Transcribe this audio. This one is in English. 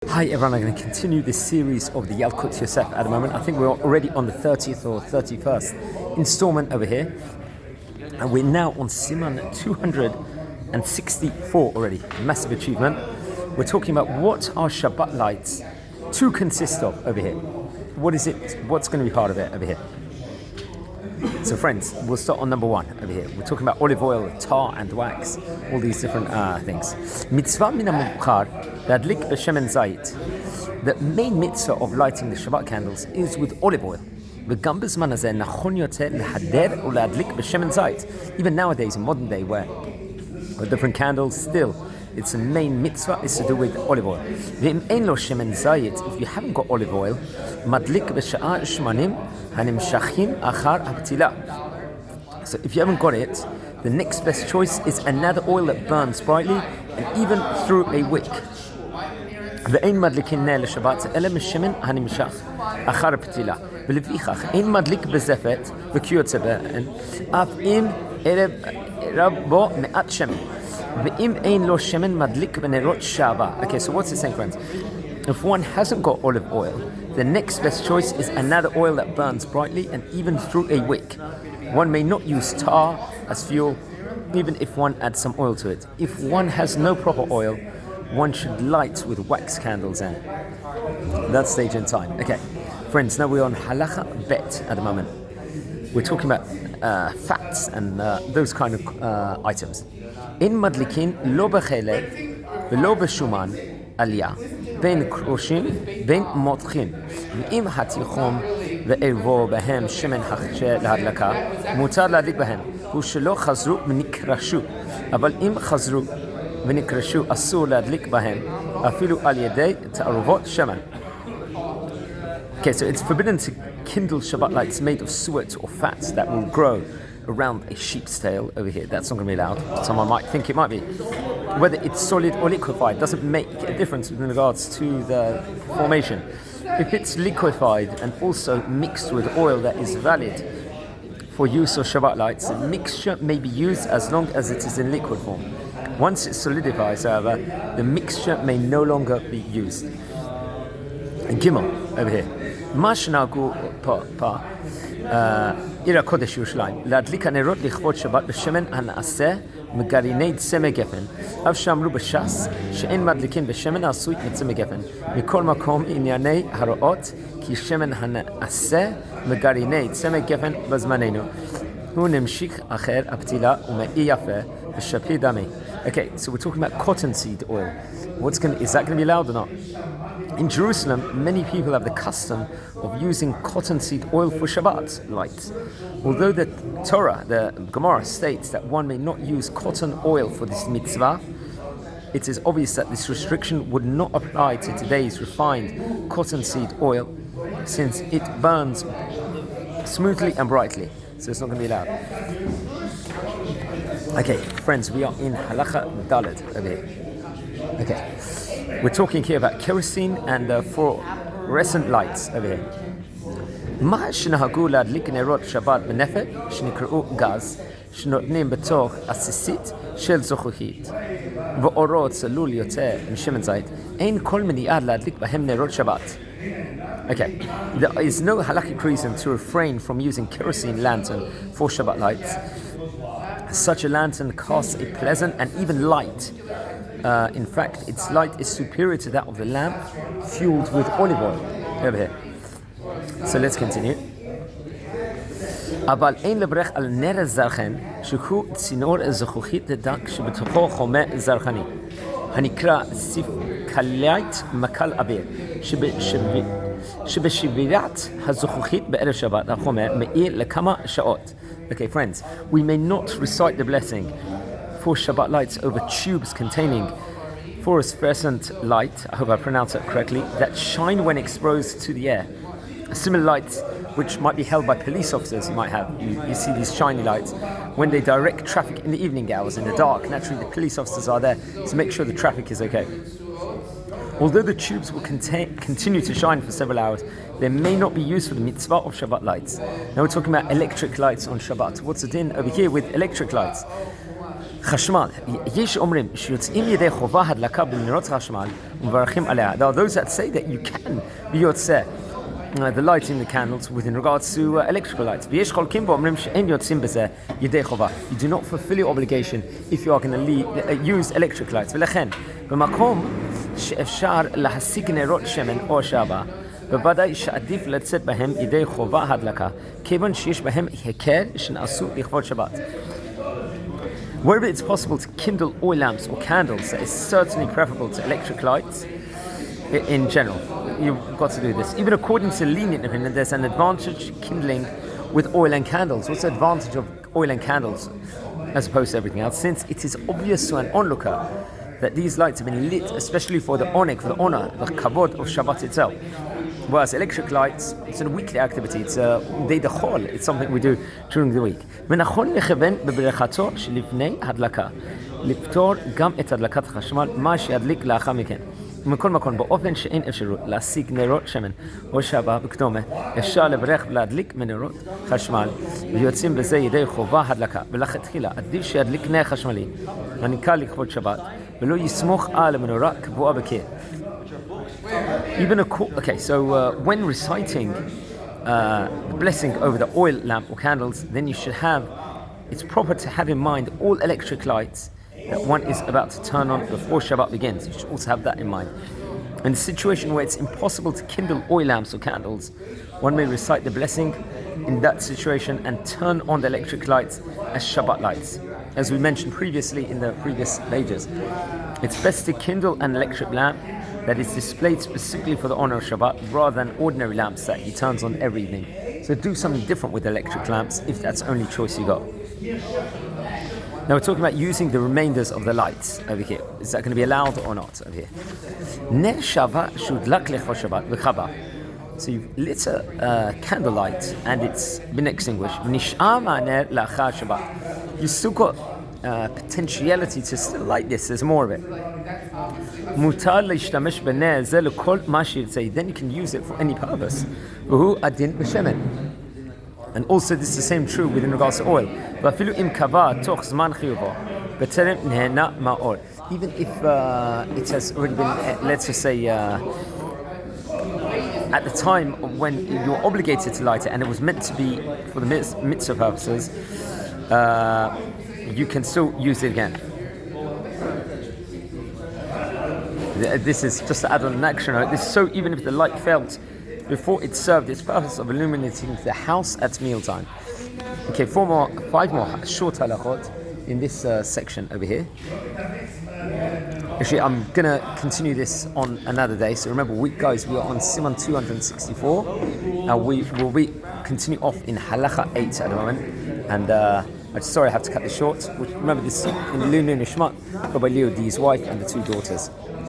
Hi everyone, I'm going to continue this series of the Yalkut Yosef at the moment. I think we're already on the 30th or 31st installment over here. And we're now on Siman 264 already. Massive achievement. We're talking about what are Shabbat lights to consist of over here. What is it? What's going to be part of it over here? So friends, we'll start on number one over here. We're talking about olive oil, tar and wax, all these different things. Mitzvah min ha-mubchar ladlik b'shemen zayit. The main mitzvah of lighting the Shabbat candles is with olive oil. V'gam b'zman hazeh nachon yoter lehader u'ladlik b'shemen zayit. Even nowadays, in modern day, where different candles still, it's a main mitzvah is to do with olive oil. V'im ein lo shemen zayit, if you haven't got olive oil, madlik b'sha'a shmanim hanimshachim achar haptila. So if you haven't got it, the next best choice is another oil that burns brightly and even through a wick. ואין מדליקים נר לשבת אלא משמן הנמשך אחר הפתילה ולפיכך אין מדליק בזפת וכיוצא בהן אף אם ערב בו מעט שמן ואם אין לו שמן מדליק בנרות שעבה. Okay, so what's it saying, friends? If one hasn't got olive oil, the next best choice is another oil that burns brightly and even through a wick. One may not use tar as fuel, even if one adds some oil to it. If one has no proper oil, one should light with wax candles in. That stage in time. Okay, friends, now we're on Halacha Bet at the moment. We're talking about fats and those kind of items. In madlikin lo b'chelev v'lo b'shuman aliyah ben kroshim ben motchim ואם התיכון וערבו בהם שמן הכשר להדלקה מותר להדליק בהם הוא שלא חזרו ונקרשו אבל אם חזרו ונקרשו אסור להדליק בהם אפילו על ידי תערובות שמן. Okay, so it's forbidden to kindle Shabbat lights made of suet or fats that will grow around a sheep's tail over here. That's not going to be allowed. Someone might think it might be. Whether it's solid or liquefied doesn't make a difference in regards to the formation. If it's liquefied and also mixed with oil that is valid for use of Shabbat lights, the mixture may be used as long as it is in liquid form. Once it solidifies, however, the mixture may no longer be used. Gimel over here. Mashnagu pa עיר הקודש ירושלים, להדליק הנרות לכבוד שבת בשמן הנעשה מגרעיני צמא גפן, אף שאמרו בש"ס שאין מדליקים בשמן העשוי מצמא גפן. מכל מקום ענייני הרואות כי שמן הנעשה מגרעיני צמא גפן בזמננו. הוא נמשיך אחר הפתילה ומעי יפה ושפיר דמי. Okay, so we're talking about cottonseed oil. Is that going to be allowed or not? In Jerusalem, many people have the custom of using cottonseed oil for Shabbat lights. Although the Torah, the Gemara, states that one may not use cotton oil for this mitzvah, it is obvious that this restriction would not apply to today's refined cottonseed oil, since it burns smoothly and brightly. So it's not going to be allowed. Okay, friends, we are in Halacha Daled over here. Okay, we're talking here about kerosene and fluorescent lights over here. מה שנהגו להדליק נרות שבת בנפט שנקראו גז שנותנים בתוך עסיסית של זכוכית ואורות צלול יוצא משמן זית אין כל מניעה להדליק בהם נרות שבת. Okay, there is no halakhic reason to refrain from using kerosene lantern for Shabbat lights. Such a lantern casts a pleasant and even light. In fact, its light is superior to that of the lamp fueled with olive oil. Over here. So let's continue. אבל אין לברך על נר הזרחן שהוא צינור זכוכית דק שבתוכו חומר זרחני הנקרא סיפקלית מקל אוויר שבשבירת הזכוכית בערב שבת החומר מאיר לכמה שעות. Okay, friends, we may not recite the blessing for Shabbat lights over tubes containing phosphorescent light, I hope I pronounced it correctly, that shine when exposed to the air. Similar lights which might be held by police officers you might have. You see these shiny lights when they direct traffic in the evening hours in the dark. Naturally, the police officers are there to make sure the traffic is okay. Although the tubes will continue to shine for several hours, they may not be used for the mitzvah of Shabbat lights. Now we're talking about electric lights on Shabbat. What's the din over here with electric lights? חשמל, יש אומרים שיוצאים ידי חובה הדלקה בנרות חשמל ומברכים עליה. There are those that say that you can be יוצא the light in the candles with in regards to electrical lights. ויש חולקים ואומרים שאין יוצאים בזה ידי חובה. You do not fulfill your obligation if you are going to use electric lights. ולכן, במקום שאפשר להשיג נרות שמן או שבה, בוודאי שעדיף לצאת בהם ידי חובה הדלקה, כיוון שיש בהם היכר שנעשו לכבוד שבת. Wherever it's possible to kindle oil lamps or candles, that is certainly preferable to electric lights in general. You've got to do this. Even according to lenient opinion, there's an advantage kindling with oil and candles. What's the advantage of oil and candles as opposed to everything else? Since it is obvious to an onlooker that these lights have been lit especially for the honor, the kavod of Shabbat itself. Whereas electric lights, it's a weekly activity, it's a day dechol, it's something we do during the week. ונכון לכוון בברכתו שלפני הדלקה, לפתור גם את הדלקת החשמל, מה שידליק לאחר מכן. ומכל מקום, באופן שאין אפשרות להשיג נרות שמן או שבה בקדומה, אפשר לברך ולהדליק מנרות חשמל, ויוצאים בזה ידי חובה הדלקה. ולכתחילה, עדיף שידליק נר חשמלי, הנקרא לכבוד שבת, ולא יסמוך על המנורה קבועה בקיר. When reciting the blessing over the oil lamp or candles, then you should it's proper to have in mind all electric lights that one is about to turn on before Shabbat begins. You should also have that in mind. In a situation where it's impossible to kindle oil lamps or candles, one may recite the blessing in that situation and turn on the electric lights as Shabbat lights. As we mentioned previously in the previous pages, it's best to kindle an electric lamp that is displayed specifically for the honor of Shabbat rather than ordinary lamps that he turns on every evening. So do something different with electric lamps if that's the only choice you got. Now we're talking about using the remainders of the lights over here. Is that going to be allowed or not over here? Ner shava shudlak lechva Shabbat v'chaba. So you've lit a candlelight and it's been extinguished. Nish'ar ma'ner la'achar Shabbat. You still got potentiality to still light this. There's more of it. Mutar leishtamesh b'ner ze lekol ma shirtzei. Then you can use it for any purpose. V'hu adin b'shemen. And also this is the same true with in regards to oil. V'afilu im kava toch zman chiyuvo b'terem nehena ma'or. Even if it has already been, let's just say, at the time when you're obligated to light it and it was meant to be for the mitzvah purposes, you can still use it again. This is just to add on an extra note. This is so even if the light failed before it served its purpose of illuminating the house at mealtime. Okay, five more short halachot in this section over here. Actually, I'm going to continue this on another day. So remember, guys, we are on Siman 264. Now we will continue off in Halacha 8 at the moment. And I'm sorry I have to cut this short. Remember, this in Lunu Nishmat, Rabbi Leo D's wife and the two daughters.